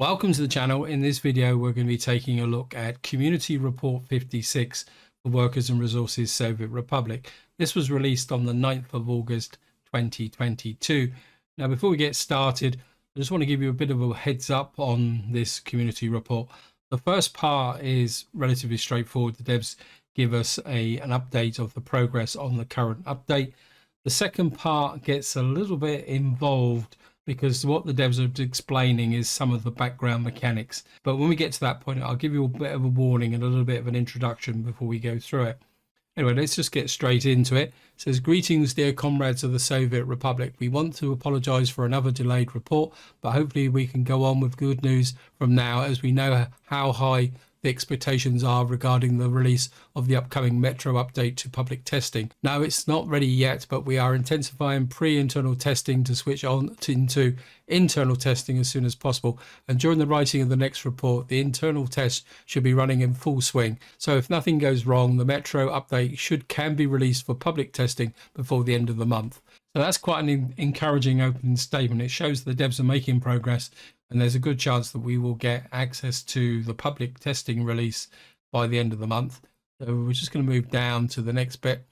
Welcome to the channel. In this video, we're going to be taking a look at Community Report 56 for Workers and Resources Soviet Republic. This was released on the 9th of August 2022. Now, before we get started, I just want to give you a bit of a heads up on this community report. The first part is relatively straightforward. The devs give us an update of the progress on the current update. The second part gets a little bit involved because what the devs are explaining is some of the background mechanics. But when we get to that point, I'll give you a bit of a warning and a little bit of an introduction before we go through it. Anyway, let's just get straight into it. It says, greetings, dear comrades of the Soviet Republic. We want to apologize for another delayed report, but hopefully we can go on with good news from now, as we know how high the expectations are regarding the release of the upcoming Metro update to public testing. Now, it's not ready yet, but we are intensifying pre-internal testing to switch on into internal testing as soon as possible. And during the writing of the next report, the internal test should be running in full swing. So if nothing goes wrong, the Metro update can be released for public testing before the end of the month. So that's quite an encouraging opening statement. It shows the devs are making progress, and there's a good chance that we will get access to the public testing release by the end of the month. So we're just going to move down to the next bit.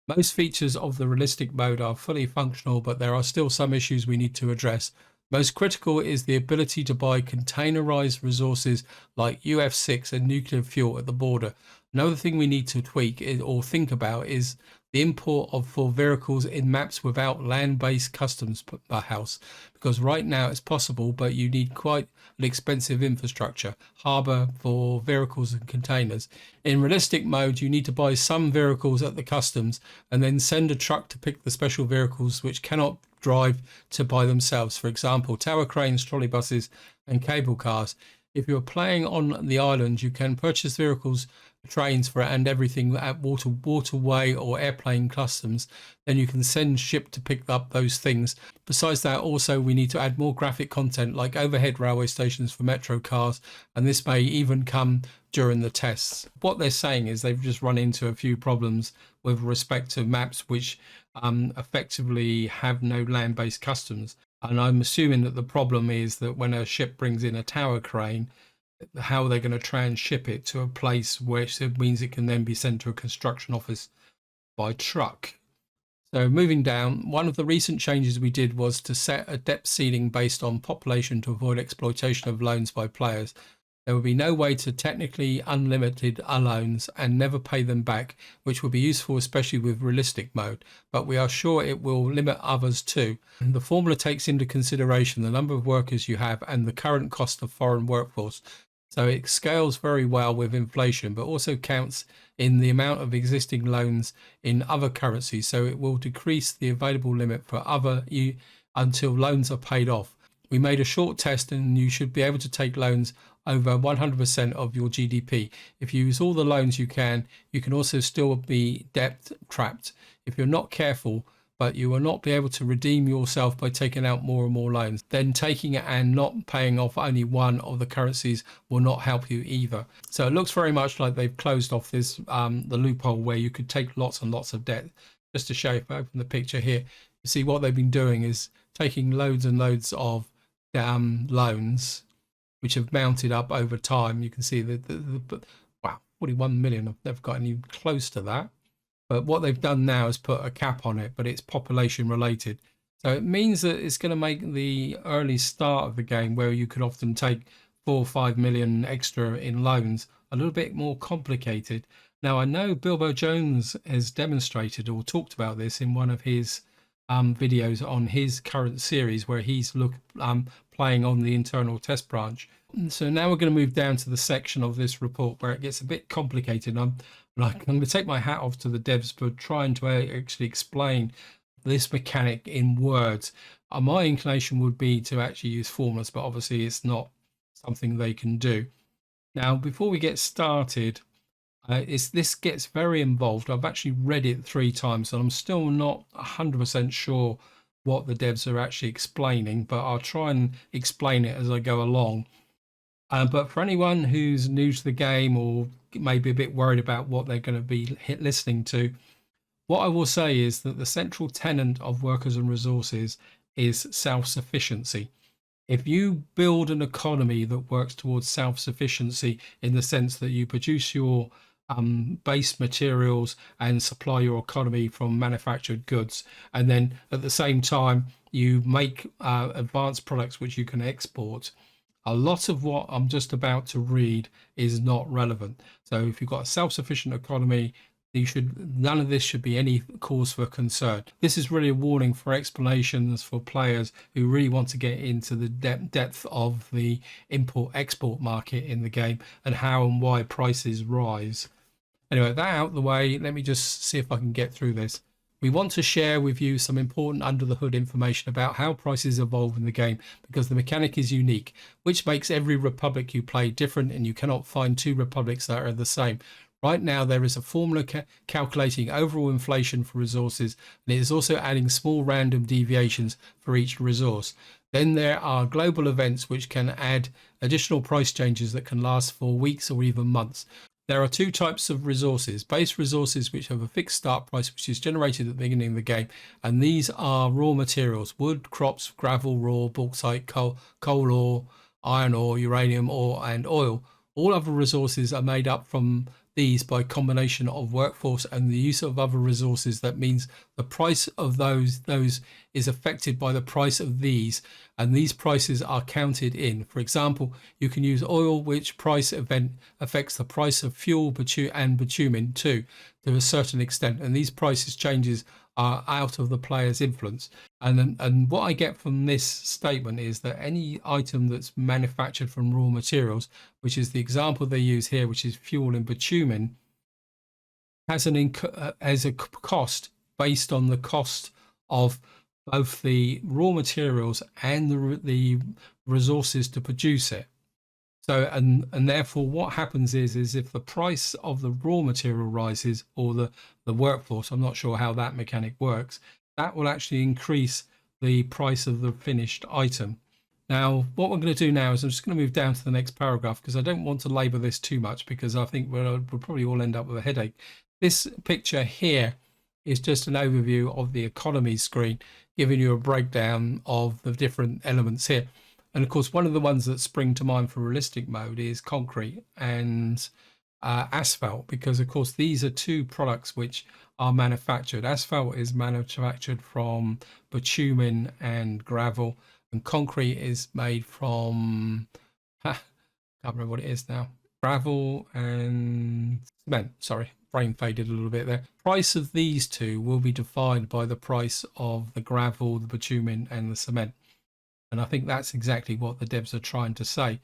Most features of the realistic mode are fully functional, but there are still some issues we need to address. Most critical is the ability to buy containerized resources like UF6 and nuclear fuel at the border. Another thing we need to tweak or think about is the import for vehicles in maps without land-based customs house, because right now it's possible, but you need quite an expensive infrastructure harbour for vehicles and containers. In realistic mode, you need to buy some vehicles at the customs and then send a truck to pick the special vehicles which cannot drive to by themselves. For example, tower cranes, trolley buses and cable cars. If you're playing on the island, you can purchase vehicles, trains for and everything at waterway or airplane customs. Then you can send ship to pick up those things. Besides that, also we need to add more graphic content like overhead railway stations for metro cars, and this may even come during the tests. What they're saying is they've just run into a few problems with respect to maps which effectively have no land-based customs. And I'm assuming that the problem is that when a ship brings in a tower crane, how they're going to transship it to a place which means it can then be sent to a construction office by truck. So moving down, one of the recent changes we did was to set a depth ceiling based on population to avoid exploitation of loans by players. There will be no way to technically unlimited loans and never pay them back, which will be useful especially with realistic mode, but we are sure it will limit others too. The formula takes into consideration the number of workers you have and the current cost of foreign workforce. So it scales very well with inflation, but also counts in the amount of existing loans in other currencies. So it will decrease the available limit for until loans are paid off. We made a short test and you should be able to take loans over 100% of your GDP. If you use all the loans you can also still be debt trapped if you're not careful, but you will not be able to redeem yourself by taking out more and more loans. Then taking it and not paying off only one of the currencies will not help you either. So it looks very much like they've closed off this the loophole where you could take lots and lots of debt. Just to show you, if I open the picture here, you see what they've been doing is taking loads and loads of loans which have mounted up over time. You can see wow, 41 million. I've never got any close to that. But what they've done now is put a cap on it, but it's population related. So it means that it's going to make the early start of the game, where you could often take 4 or 5 million extra in loans, a little bit more complicated. Now, I know Bilbo Jones has demonstrated or talked about this in one of his videos on his current series, where he's playing on the internal test branch. So now we're going to move down to the section of this report where it gets a bit complicated. I'm going to take my hat off to the devs for trying to actually explain this mechanic in words. My inclination would be to actually use formulas, but obviously it's not something they can do. Now, before we get started, this gets very involved. I've actually read it 3 times and I'm still not 100% sure what the devs are actually explaining, but I'll try and explain it as I go along. But for anyone who's new to the game or maybe a bit worried about what they're going to be listening to, what I will say is that the central tenet of workers and resources is self-sufficiency. If you build an economy that works towards self-sufficiency in the sense that you produce your base materials and supply your economy from manufactured goods, and then at the same time you make advanced products which you can export, a lot of what I'm just about to read is not relevant. So if you've got a self-sufficient economy, none of this should be any cause for concern. This is really a warning for explanations for players who really want to get into the depth of the import-export market in the game and how and why prices rise. Anyway, that out of the way, let me just see if I can get through this. We want to share with you some important under the hood information about how prices evolve in the game, because the mechanic is unique, which makes every republic you play different, and you cannot find two republics that are the same. Right now, there is a formula calculating overall inflation for resources, and it is also adding small random deviations for each resource. Then there are global events which can add additional price changes that can last for weeks or even months. There are two types of resources: base resources, which have a fixed start price, which is generated at the beginning of the game. And these are raw materials: wood, crops, gravel, raw, bauxite, coal ore, iron ore, uranium ore, and oil. All other resources are made up from these by combination of workforce and the use of other resources. That means the price of those is affected by the price of these, and these prices are counted in. For example, you can use oil, which price event affects the price of fuel and bitumen too, to a certain extent, and these prices changes are out of the player's influence. And what I get from this statement is that any item that's manufactured from raw materials, which is the example they use here, which is fuel and bitumen, has a cost based on the cost of both the raw materials and the resources to produce it. So, and therefore what happens is if the price of the raw material rises, or the workforce, I'm not sure how that mechanic works, that will actually increase the price of the finished item. Now, what we're going to do now is I'm just going to move down to the next paragraph, because I don't want to labor this too much, because I think we'll probably all end up with a headache. This picture here is just an overview of the economy screen, giving you a breakdown of the different elements here. And of course, one of the ones that spring to mind for realistic mode is concrete and asphalt, because of course these are two products which are manufactured. Asphalt is manufactured from bitumen and gravel, and concrete is made from, can't remember what it is now, gravel and cement. Sorry, brain faded a little bit there. Price of these two will be defined by the price of the gravel, the bitumen, and the cement. And I think that's exactly what the devs are trying to say.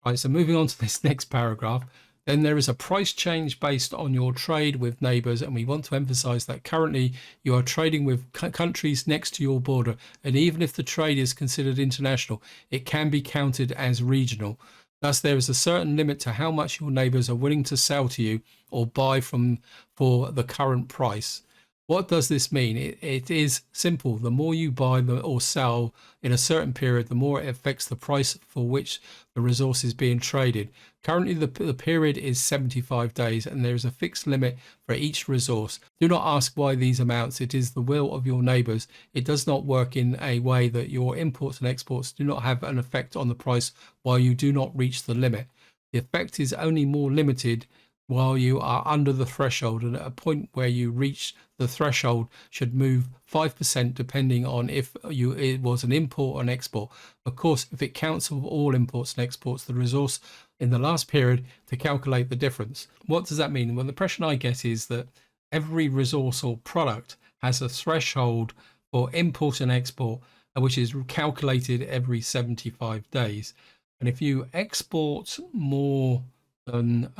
Right, so moving on to this next paragraph, then there is a price change based on your trade with neighbors, and we want to emphasize that currently you are trading with countries next to your border, and even if the trade is considered international, it can be counted as regional. Thus, there is a certain limit to how much your neighbors are willing to sell to you or buy from for the current price. What does this mean? It is simple. The more you buy or sell in a certain period, the more it affects the price for which the resource is being traded. Currently, the period is 75 days, and there is a fixed limit for each resource. Do not ask why these amounts. It is the will of your neighbors. It does not work in a way that your imports and exports do not have an effect on the price while you do not reach the limit. The effect is only more limited while you are under the threshold, and at a point where you reach the threshold should move 5% depending on if it was an import or an export. Of course, if it counts of all imports and exports, the resource in the last period to calculate the difference. What does that mean? Well, the impression I get is that every resource or product has a threshold for import and export, which is calculated every 75 days. And if you export more than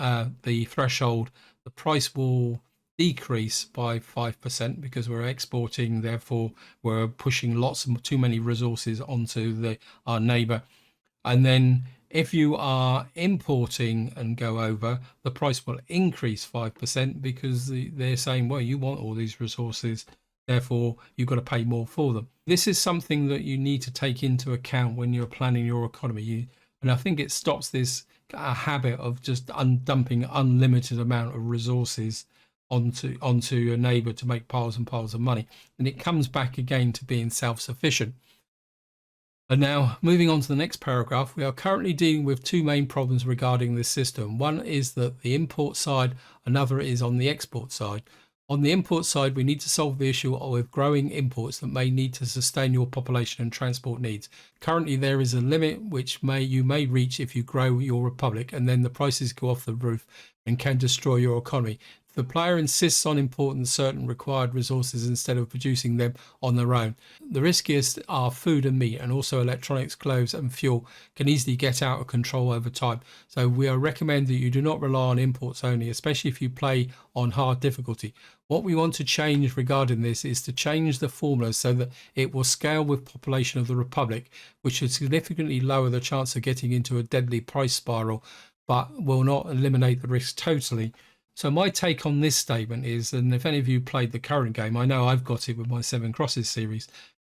the threshold, the price will decrease by 5%, because we're exporting, therefore we're pushing too many resources onto our neighbor. And then if you are importing and go over, the price will increase 5%, because they're saying, well, you want all these resources, therefore you've got to pay more for them. This is something that you need to take into account when you're planning your economy. And I think it stops this habit of just dumping unlimited amount of resources onto your neighbor to make piles and piles of money. And it comes back again to being self-sufficient. And now, moving on to the next paragraph, we are currently dealing with two main problems regarding this system. One is that the import side, another is on the export side. On the import side, we need to solve the issue with growing imports that may need to sustain your population and transport needs. Currently, there is a limit which you may reach if you grow your republic, and then the prices go off the roof and can destroy your economy. The player insists on importing certain required resources instead of producing them on their own. The riskiest are food and meat, and also electronics, clothes and fuel can easily get out of control over time. So we are recommend that you do not rely on imports only, especially if you play on hard difficulty. What we want to change regarding this is to change the formula so that it will scale with population of the Republic, which should significantly lower the chance of getting into a deadly price spiral, but will not eliminate the risk totally. So my take on this statement is, and if any of you played the current game, I know I've got it with my Seven Crosses series,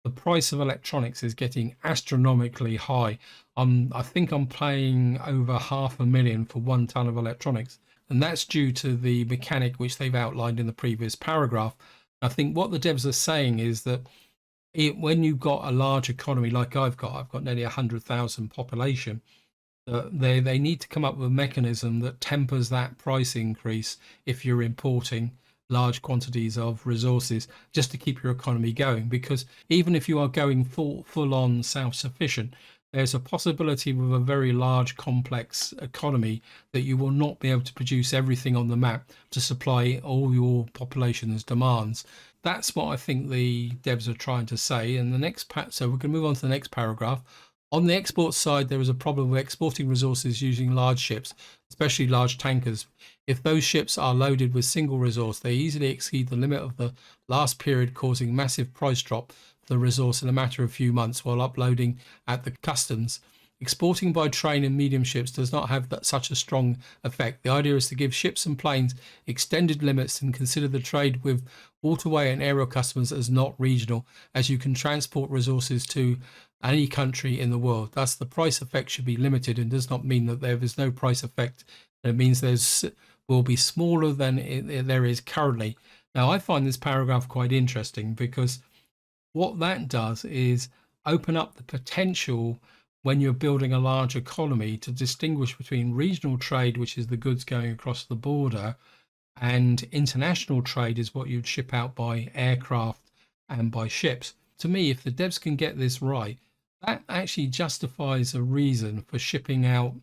the price of electronics is getting astronomically high. I think I'm paying over 500,000 for 1 ton of electronics, and that's due to the mechanic which they've outlined in the previous paragraph. I think what the devs are saying is that when you've got a large economy like I've got nearly 100,000 population, they need to come up with a mechanism that tempers that price increase if you're importing large quantities of resources just to keep your economy going. Because even if you are going full on self-sufficient, there's a possibility with a very large complex economy that you will not be able to produce everything on the map to supply all your population's demands. That's what I think the devs are trying to say. And the next so we're going to move on to the next paragraph. On the export side, there is a problem with exporting resources using large ships, especially large tankers. If those ships are loaded with single resource, they easily exceed the limit of the last period, causing massive price drop for the resource in a matter of a few months while uploading at the customs. Exporting by train and medium ships does not have such a strong effect. The idea is to give ships and planes extended limits and consider the trade with waterway and aerial customers as not regional, as you can transport resources to any country in the world. Thus, the price effect should be limited and does not mean that there is no price effect. It means there's will be smaller than there is currently. Now, I find this paragraph quite interesting because what that does is open up the potential when you're building a large economy to distinguish between regional trade, which is the goods going across the border, and international trade is what you'd ship out by aircraft and by ships. To me, if the devs can get this right, that actually justifies a reason for shipping out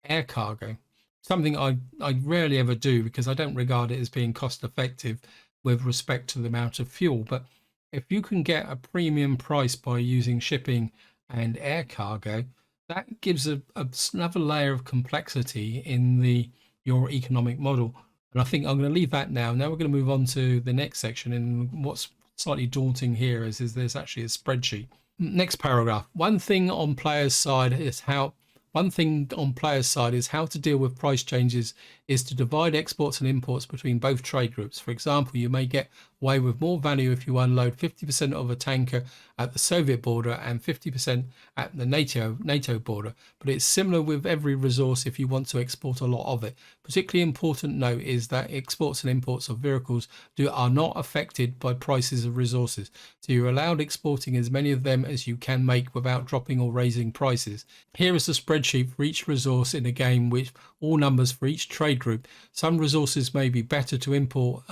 air cargo, something I rarely ever do because I don't regard it as being cost effective with respect to the amount of fuel. But if you can get a premium price by using shipping and air cargo, that gives another layer of complexity in your economic model. And I think I'm going to leave that now. Now we're going to move on to the next section. And what's slightly daunting here is there's actually a spreadsheet. Next paragraph. One thing on players' side is how to deal with price changes is to divide exports and imports between both trade groups. For example, you may get away with more value if you unload 50% of a tanker at the Soviet border and 50% at the NATO border. But it's similar with every resource if you want to export a lot of it. Particularly important note is that exports and imports of vehicles are not affected by prices of resources. So you're allowed exporting as many of them as you can make without dropping or raising prices. Here is the spreadsheet for each resource in a game with all numbers for each trade group. Some resources may be better to import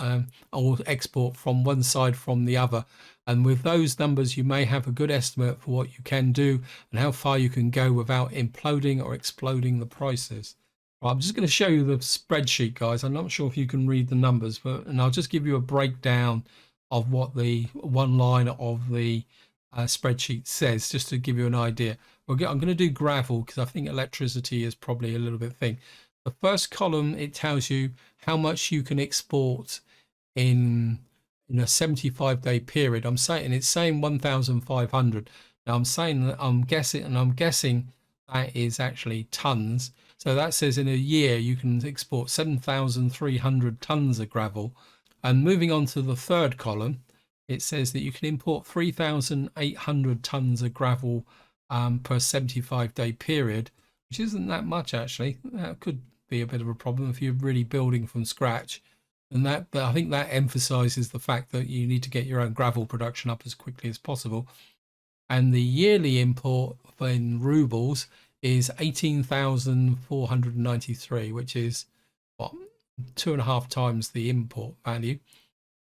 or export from one side from the other. And with those numbers, you may have a good estimate for what you can do and how far you can go without imploding or exploding the prices. Right, I'm just going to show you the spreadsheet, guys. I'm not sure if you can read the numbers, and I'll just give you a breakdown of what the one line of the spreadsheet says, just to give you an idea. I'm going to do gravel because I think electricity is probably a little bit thin. The first column, it tells you how much you can export in a 75-day period. It's saying 1,500. Now I'm guessing that is actually tons. So that says in a year you can export 7,300 tons of gravel. And moving on to the third column, it says that you can import 3,800 tons of gravel per 75-day period, which isn't that much actually. That could be a bit of a problem if you're really building from scratch. And I think that emphasizes the fact that you need to get your own gravel production up as quickly as possible. and the yearly import in rubles is 18,493, which is what, 2.5 times the import value.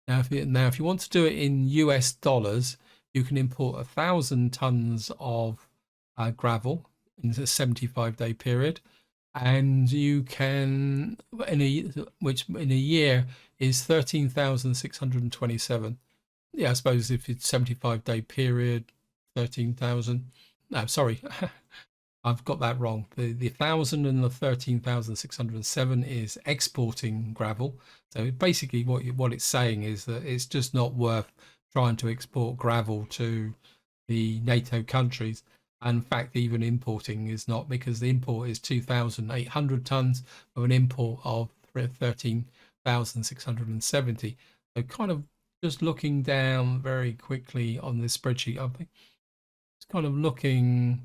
Now, if you want to do it in US dollars, you can import 1,000 tons of gravel in a 75-day period, and you can which in a year is 13,627. Yeah, I suppose if it's 75-day period, 13,000. No, sorry. I've got that wrong. The 1,000 and the 13,607 is exporting gravel. So basically what it's saying is that it's just not worth trying to export gravel to the NATO countries. And in fact, even importing is not, because the import is 2,800 tons of an import of 13,670. So kind of just looking down very quickly on this spreadsheet, I think it's kind of looking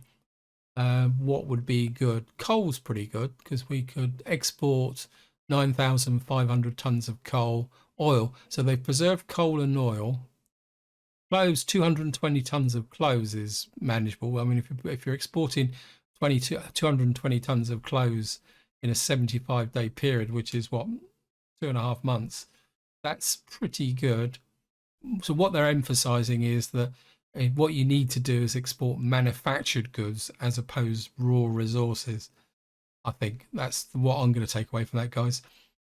what would be good. Coal's pretty good because we could export 9,500 tons of coal. Oil, so they've preserved coal and oil. Clothes, 220 tons of clothes is manageable. I mean, if you're exporting 220 tons of clothes in a 75-day period, which is what, 2.5 months, that's pretty good. So what they're emphasizing is that what you need to do is export manufactured goods as opposed raw resources. I think that's what I'm going to take away from that, guys.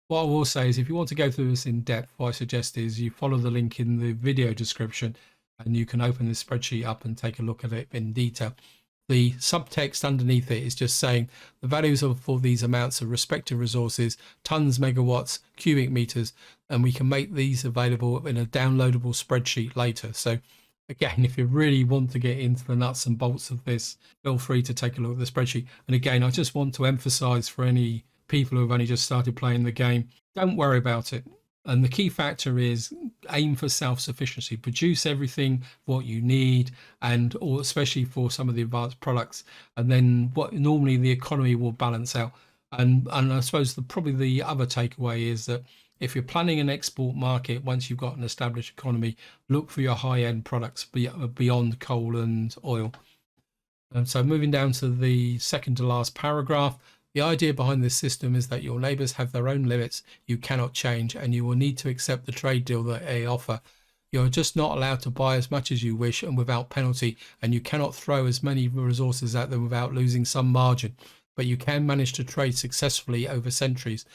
What I will say is, if you want to go through this in depth, what I suggest is you follow the link in the video description and you can open this spreadsheet up and take a look at it in detail. The subtext underneath it is just saying the values for these amounts of respective resources, tons, megawatts, cubic meters, and we can make these available in a downloadable spreadsheet later. So again, if you really want to get into the nuts and bolts of this, feel free to take a look at the spreadsheet. And again, I just want to emphasize for any people who have only just started playing the game, don't worry about it. And the key factor is aim for self-sufficiency. Produce everything what you need, and or especially for some of the advanced products. And then what normally the economy will balance out. And I suppose probably the other takeaway is that if you're planning an export market, once you've got an established economy, look for your high-end products beyond coal and oil. And so moving down to the second to last paragraph, the idea behind this system is that your neighbours have their own limits you cannot change, and you will need to accept the trade deal that they offer. You are just not allowed to buy as much as you wish and without penalty, and you cannot throw as many resources at them without losing some margin, but you can manage to trade successfully over centuries.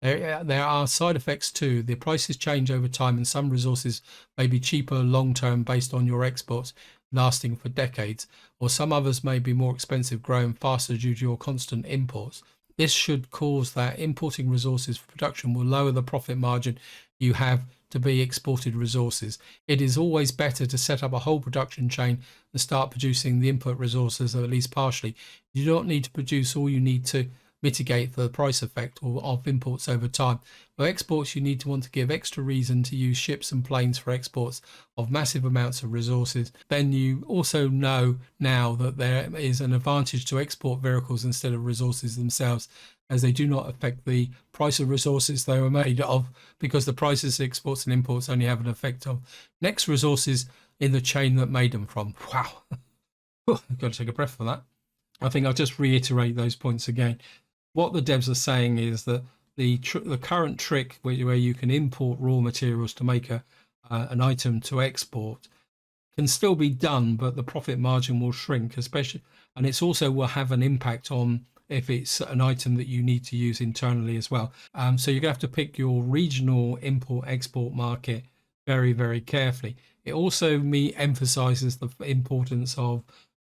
There are side effects too. The prices change over time, and some resources may be cheaper long term based on your exports lasting for decades, or some others may be more expensive, growing faster due to your constant imports. This should cause that importing resources for production will lower the profit margin you have to be exported resources. It is always better to set up a whole production chain and start producing the input resources at least partially. You don't need to produce all you need to mitigate the price effect of imports over time. For exports, you need to want to give extra reason to use ships and planes for exports of massive amounts of resources. Then you also know now that there is an advantage to export vehicles instead of resources themselves, as they do not affect the price of resources they were made of, because the prices of exports and imports only have an effect of next resources in the chain that made them from. Wow. I've got to take a breath for that. I think I'll just reiterate those points again. What the devs are saying is that the current trick where you can import raw materials to make an item to export can still be done, but the profit margin will shrink, especially, and it's also will have an impact on if it's an item that you need to use internally as well. So you're going to have to pick your regional import-export market very, very carefully. It also emphasizes the importance of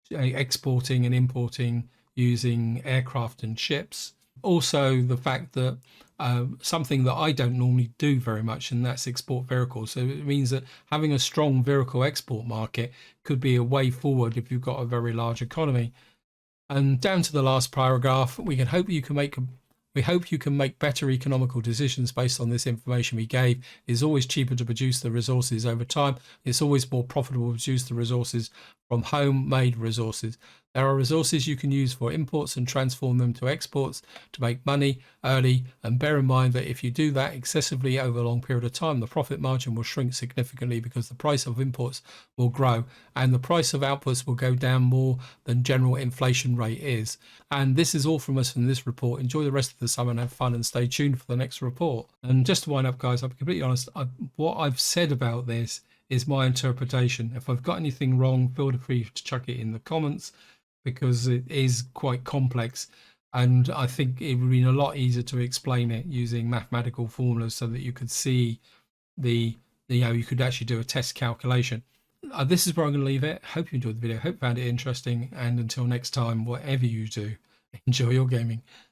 exporting and importing using aircraft and ships. Also, the fact that something that I don't normally do very much, and that's export vehicles. So it means that having a strong vehicle export market could be a way forward if you've got a very large economy. And down to the last paragraph, we hope you can make better economical decisions based on this information we gave. It's always cheaper to produce the resources over time. It's always more profitable to produce the resources from homemade resources. There are resources you can use for imports and transform them to exports to make money early, and bear in mind that if you do that excessively over a long period of time, the profit margin will shrink significantly because the price of imports will grow and the price of outputs will go down more than general inflation rate is. And this is all from us from this report. Enjoy the rest of the summer and have fun, and stay tuned for the next report. And just to wind up, guys, I'll be completely honest, what I've said about this is my interpretation. If I've got anything wrong, feel free to chuck it in the comments, because it is quite complex, and I think it would have been a lot easier to explain it using mathematical formulas so that you could see you could actually do a test calculation. This is where I'm going to leave it. Hope you enjoyed the video, hope you found it interesting, and until next time, whatever you do, enjoy your gaming.